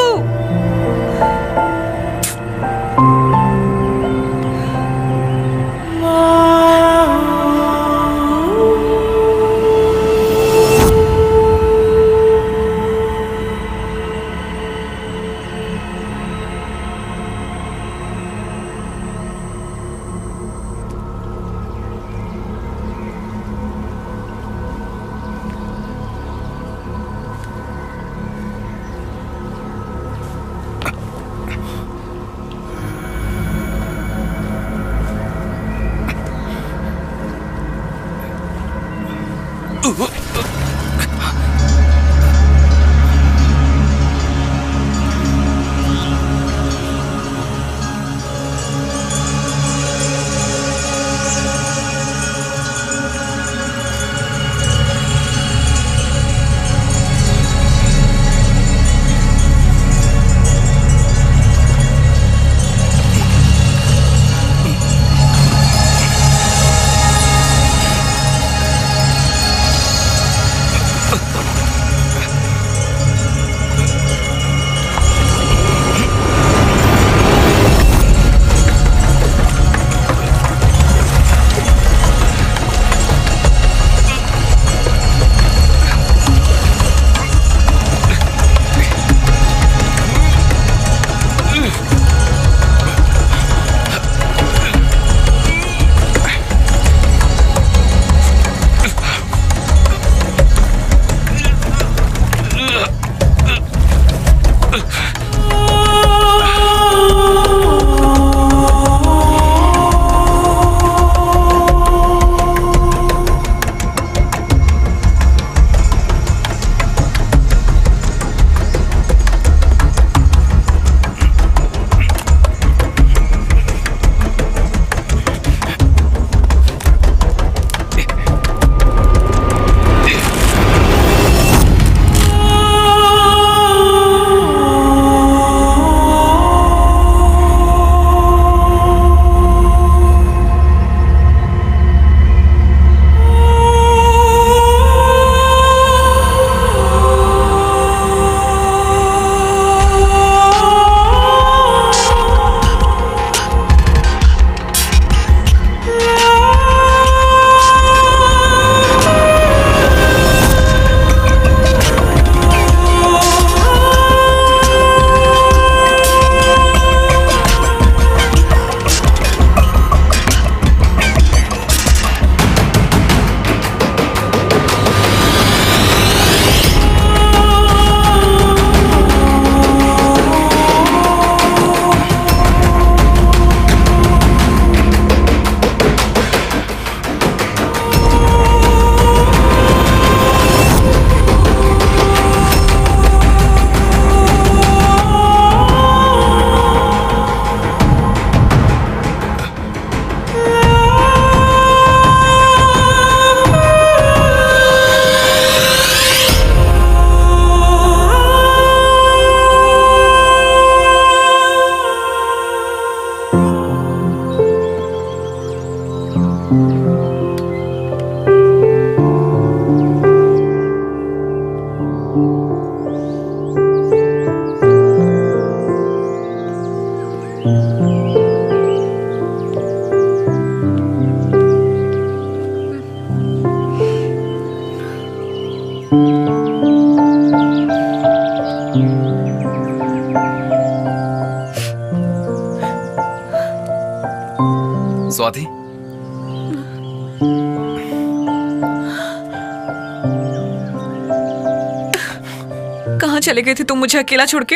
S4: चले गए थे तुम मुझे अकेला छोड़ के?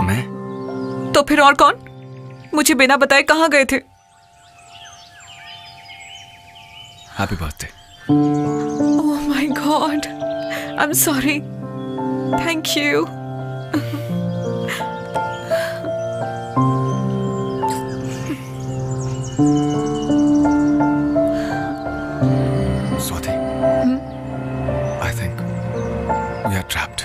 S7: मैं?
S4: तो फिर और कौन? मुझे बिना बताए कहाँ गए थे?
S7: Happy birthday.
S4: Oh my God, I am sorry. Thank you.
S7: Swati, I think we are trapped.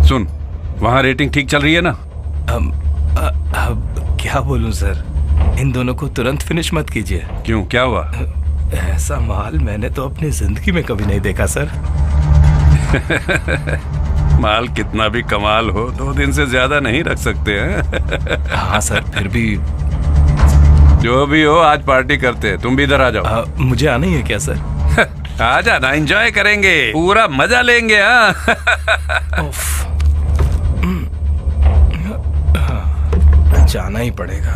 S6: सुन, वहाँ रेटिंग ठीक चल रही है ना?
S1: अब क्या बोलूं सर, इन दोनों को तुरंत फिनिश मत कीजिए।
S6: क्यों, क्या हुआ?
S1: ऐसा माल मैंने तो अपनी जिंदगी में कभी नहीं देखा सर।
S6: माल कितना भी कमाल हो, 2 दिन से ज्यादा नहीं रख सकते हैं।
S1: हाँ सर, फिर भी
S6: जो भी हो, आज पार्टी करते हैं। तुम भी इधर आ जाओ।
S1: मुझे आना ही है क्या सर?
S6: आ जाना, एंजॉय करेंगे, पूरा मजा लेंगे। हाँ
S1: जाना ही पड़ेगा।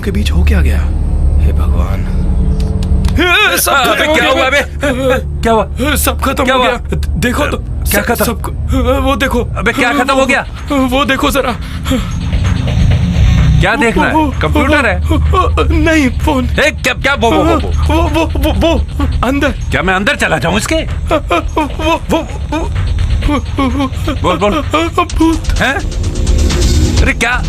S1: दोनों के बीच हो क्या गया? हे भगवान, सब
S6: अबे
S1: खत्म
S6: क्या
S1: हो
S6: हुआ?
S1: गया।
S6: अबे क्या हुआ?
S1: सब खत्म
S6: क्या
S1: हो
S6: हुआ?
S1: गया। देखो तो
S6: क्या खत्म?
S1: सब वो देखो।
S6: अबे क्या खत्म हो गया?
S1: वो देखो जरा।
S6: क्या देखना है? कंप्यूटर है?
S1: नहीं, फोन।
S6: क्या
S1: वो अंदर।
S6: क्या मैं अंदर चला जाऊं इसके? बोल
S1: भूत
S6: हैं? अरे क्या?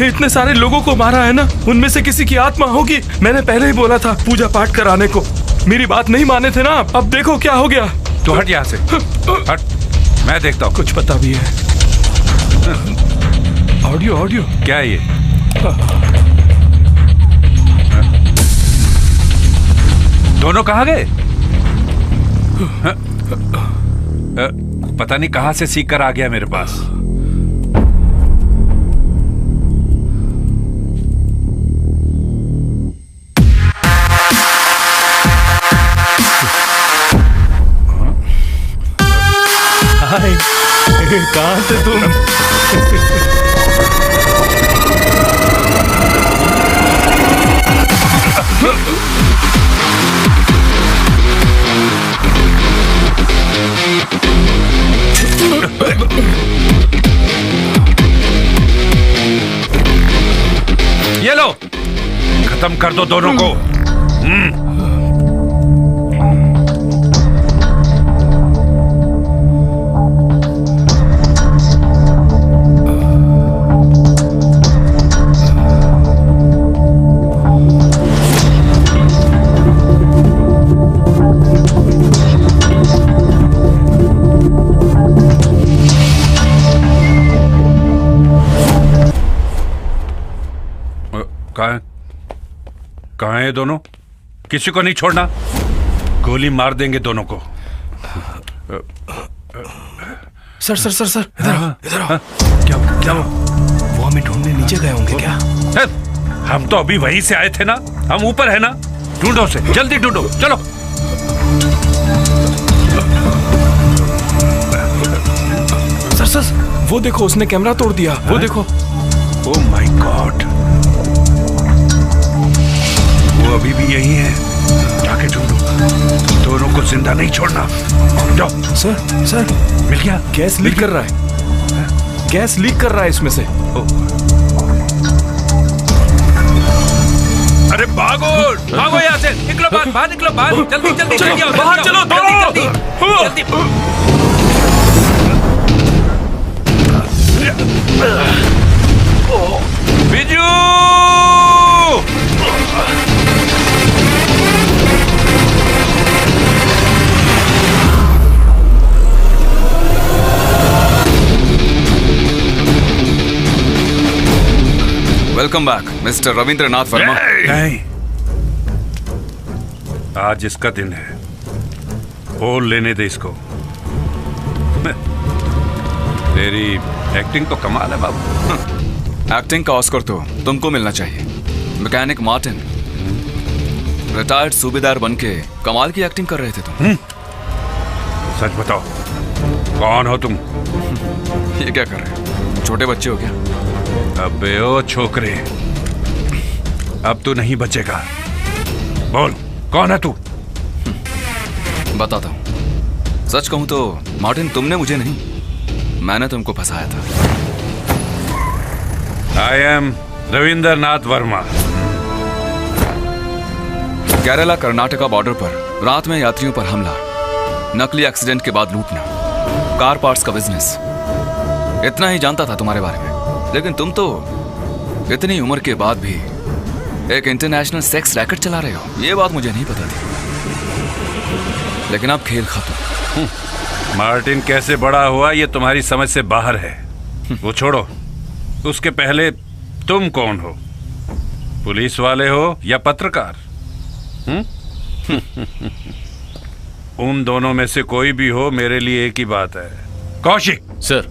S1: इतने सारे लोगों को मारा है ना, उनमें से किसी की आत्मा होगी। मैंने पहले ही बोला था पूजा पाठ कराने को, मेरी बात नहीं माने थे ना। अब देखो क्या हो गया।
S6: तू हट यहाँ से, हट, मैं देखता हूँ।
S1: कुछ पता भी है। ऑडियो
S6: क्या है ये? दोनों कहाँ गए? पता नहीं कहाँ से सीख कर आ गया मेरे पास।
S1: हाय, कहाँ थे तुम?
S6: ये लो, खत्म कर दो दोनों को। कहाँ है दोनों? किसी को नहीं छोड़ना, गोली मार देंगे दोनों को।
S1: सर इधर आओ। क्या वो हमें ढूंढने नीचे गए होंगे क्या?
S6: हम तो अभी वहीं से आए थे ना, हम ऊपर है ना। ढूंढो से, जल्दी ढूंढो, चलो।
S1: सर वो देखो, उसने कैमरा तोड़ दिया। वो देखो।
S6: ओह माय गॉड, वो अभी भी यही है। जाके ढूंढो, दोनों को जिंदा नहीं छोड़ना। जाओ।
S1: सर
S6: मिल गया?
S1: गैस लीक कर रहा है। गैस लीक कर रहा है इसमें से।
S6: अरे भागो यहाँ से, निकलो बाहर निकलो, बाहर जल्दी
S1: बाहर चलो,
S6: जल्दी। Biju!
S7: Welcome back mister Rabindranath Verma.
S6: नहीं, आज इसका दिन है, होल लेने दे इसको। तेरी एक्टिंग तो कमाल है बाबू।
S7: एक्टिंग का ऑस्कर तो तुमको मिलना चाहिए। मैकेनिक मार्टिन, रिटायर्ड सूबेदार बनके कमाल की एक्टिंग कर रहे थे तुम।
S6: सच बताओ, कौन हो तुम?
S7: ये क्या कर रहे हो? छोटे बच्चे हो क्या?
S6: अबे ओ छोकरे, अब तू नहीं बचेगा। बोल, कौन है तू?
S7: बताता हूँ। सच कहूँ तो मार्टिन, तुमने मुझे नहीं, मैंने तुमको फंसाया था।
S6: I am Rabindranath Verma.
S7: Kerala Karnataka border पर रात में यात्रियों पर हमला, नकली एक्सीडेंट के बाद लूटना, कार पार्ट्स का बिजनेस, इतना ही जानता था तुम्हारे बारे में। लेकिन तुम तो इतनी उम्र के बाद भी एक इंटरनेशनल सेक्स रैकेट चला रहे हो, ये बात मुझे नहीं पता थी। लेकिन अब खेल खत्म।
S6: मार्टिन कैसे बड़ा हुआ ये तुम्हारी समझ से बाहर है। वो छोड़ो, उसके पहले तुम कौन हो? पुलिस वाले हो या पत्रकार? उन दोनों में से कोई भी हो, मेरे लिए एक ही बात है। कौशिक
S8: सर।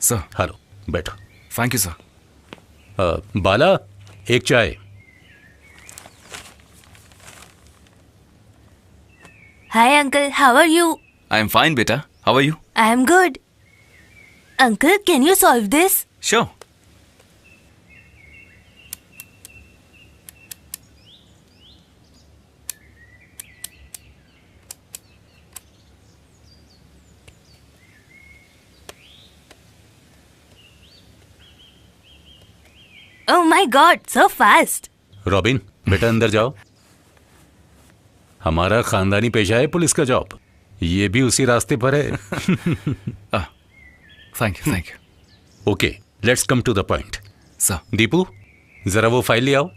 S7: सर।
S2: हेलो, बैठो।
S7: Thank you sir.
S2: बाला, एक चाय।
S10: Hi uncle, how are you?
S7: I am fine बेटा, how are you?
S10: I am good. Uncle, can you solve this?
S7: Sure.
S10: Oh my god, so fast.
S2: Robin, बेटा अंदर जाओ। हमारा खानदानी पेशा है पुलिस का जॉब, ये भी उसी रास्ते पर है।
S7: Thank you, thank you.
S2: Okay, let's come to the point.
S7: Sir.
S2: Deepu, जरा वो फाइल ले आओ।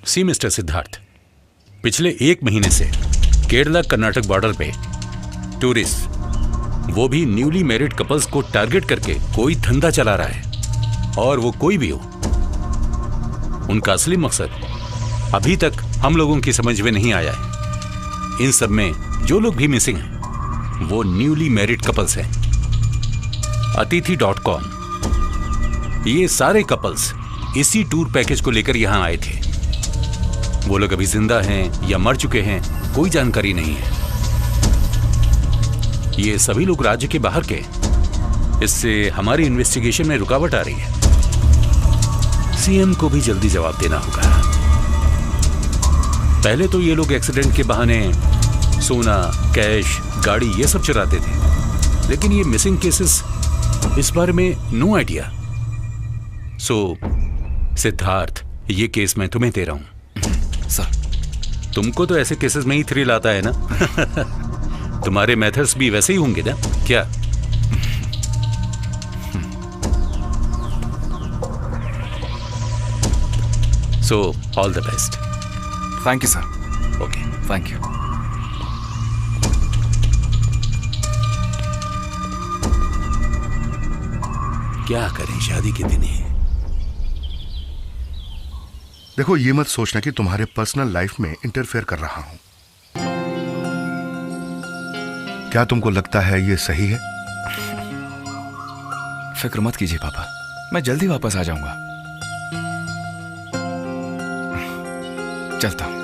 S2: सी मिस्टर सिद्धार्थ, पिछले 1 महीने से केरला कर्नाटक बॉर्डर पे टूरिस्ट, वो भी न्यूली मैरिड कपल्स को टारगेट करके कोई धंधा चला रहा है। और वो कोई भी हो, उनका असली मकसद अभी तक हम लोगों की समझ में नहीं आया है। इन सब में जो लोग भी मिसिंग हैं वो न्यूली मैरिड कपल्स हैं। Atithi.com, ये सारे कपल्स इसी टूर पैकेज को लेकर यहां आए थे। वो लोग अभी जिंदा हैं या मर चुके हैं, कोई जानकारी नहीं है। ये सभी लोग राज्य के बाहर के, इससे हमारी इन्वेस्टिगेशन में रुकावट आ रही है। सीएम को भी जल्दी जवाब देना होगा। पहले तो ये लोग एक्सीडेंट के बहाने सोना, कैश, गाड़ी ये सब चुराते थे, लेकिन ये मिसिंग केसेस, इस बारे में नो आइडिया। सो सिद्धार्थ, ये केस मैं तुम्हें दे रहा हूं।
S7: सर।
S2: तुमको तो ऐसे केसेस में ही थ्रिल आता है ना? तुम्हारे मेथड्स भी वैसे ही होंगे ना क्या? So all the best.
S7: Thank you sir.
S2: Okay,
S7: thank you.
S2: क्या करें, शादी के दिन ही।
S9: देखो, ये मत सोचना कि तुम्हारे पर्सनल लाइफ में इंटरफेयर कर रहा हूं। क्या तुमको लगता है ये सही है?
S7: फिक्र मत कीजिए पापा, मैं जल्दी वापस आ जाऊंगा। चलता हूं।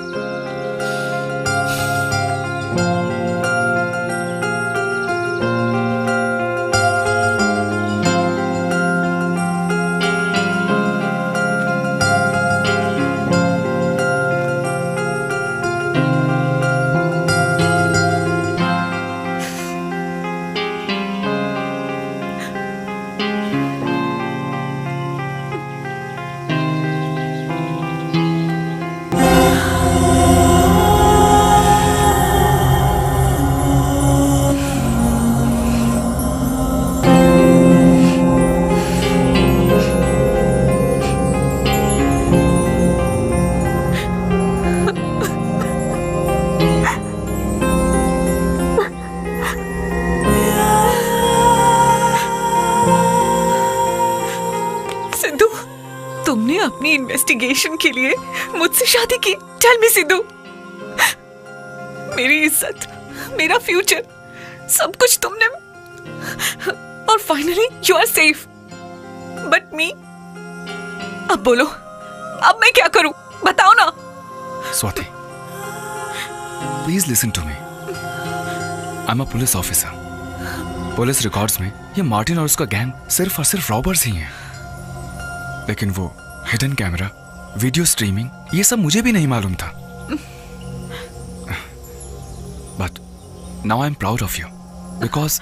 S4: अपनी इन्वेस्टिगेशन के लिए मुझसे शादी की। टेल मी सिद्धू, मेरी इज्जत, मेरा फ्यूचर, सब कुछ तुमने, और finally you are safe, but me. अब बोलो, अब मैं क्या करूं, बताओ ना।
S7: Swati, please listen to me. I am a police officer. Police records में ये मार्टिन और उसका गैंग सिर्फ और सिर्फ रॉबर्स ही हैं। लेकिन वो हिडन कैमरा, वीडियो स्ट्रीमिंग, ये सब मुझे भी नहीं मालूम था। But now I am proud of you, because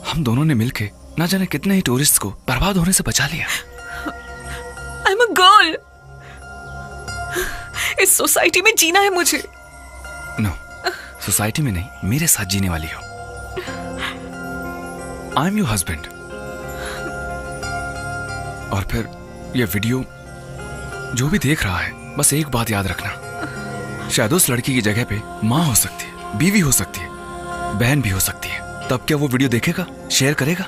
S7: हम दोनों ने मिलके ना जाने कितने ही टूरिस्ट को बर्बाद होने से बचा लिया।
S4: आई एम अ गर्ल, इस सोसाइटी में जीना है मुझे।
S7: नो, सोसाइटी में नहीं, मेरे साथ जीने वाली हो। I am your husband. और फिर ये वीडियो जो भी देख रहा है, बस एक बात याद रखना, शायद उस लड़की की जगह पे माँ हो सकती है, बीवी हो सकती है, बहन भी हो सकती है। तब क्या वो वीडियो देखेगा, शेयर करेगा?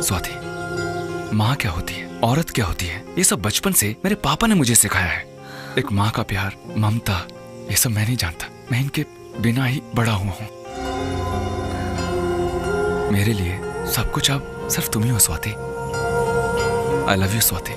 S7: स्वाति, माँ क्या होती है? औरत क्या होती है, ये सब बचपन से मेरे पापा ने मुझे सिखाया है। एक माँ का प्यार, ममता, ये सब मैं नहीं जानता। मैं इनके बिना ही बड़ा हुआ हूँ। मेरे लिए सब कुछ अब सिर्फ तुम ही हो Swati. I love you Swati.